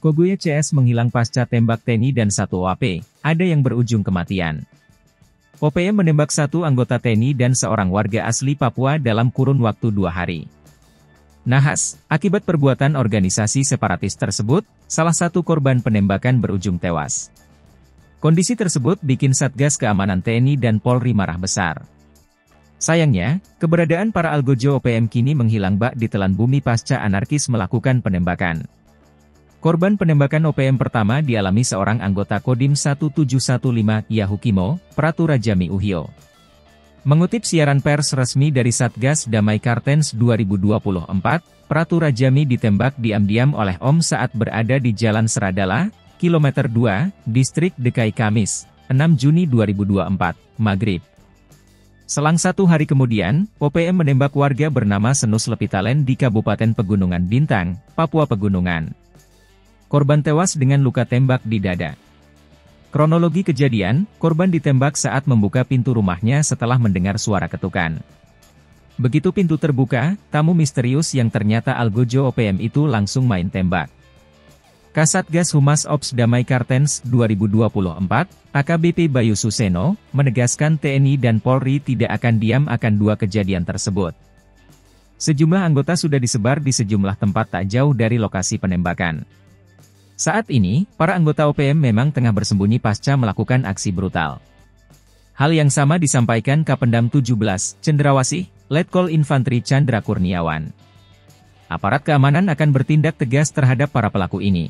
Kogoya CS menghilang pasca tembak TNI dan satu OAP, ada yang berujung kematian. OPM menembak satu anggota TNI dan seorang warga asli Papua dalam kurun waktu 2 hari. Nahas, akibat perbuatan organisasi separatis tersebut, salah satu korban penembakan berujung tewas. Kondisi tersebut bikin Satgas Keamanan TNI dan Polri marah besar. Sayangnya, keberadaan para algojo OPM kini menghilang bak ditelan bumi pasca anarkis melakukan penembakan. Korban penembakan OPM pertama dialami seorang anggota Kodim 1715 Yahukimo, Pratu Rajami Uhyo. Mengutip siaran pers resmi dari Satgas Damai Kartens 2024, Pratu Rajami ditembak diam-diam oleh Om saat berada di Jalan Seradala, Kilometer 2, Distrik Dekai Kamis, 6 Juni 2024, Maghrib. Selang 1 hari kemudian, OPM menembak warga bernama Senus Lepitalen di Kabupaten Pegunungan Bintang, Papua Pegunungan. Korban tewas dengan luka tembak di dada. Kronologi kejadian, korban ditembak saat membuka pintu rumahnya setelah mendengar suara ketukan. Begitu pintu terbuka, tamu misterius yang ternyata algojo OPM itu langsung main tembak. Kasatgas Humas Ops Damai Kartens 2024, AKBP Bayu Suseno, menegaskan TNI dan Polri tidak akan diam akan 2 kejadian tersebut. Sejumlah anggota sudah disebar di sejumlah tempat tak jauh dari lokasi penembakan. Saat ini, para anggota OPM memang tengah bersembunyi pasca melakukan aksi brutal. Hal yang sama disampaikan Kapendam 17, Cendrawasih, Letkol Infantri Chandra Kurniawan. Aparat keamanan akan bertindak tegas terhadap para pelaku ini.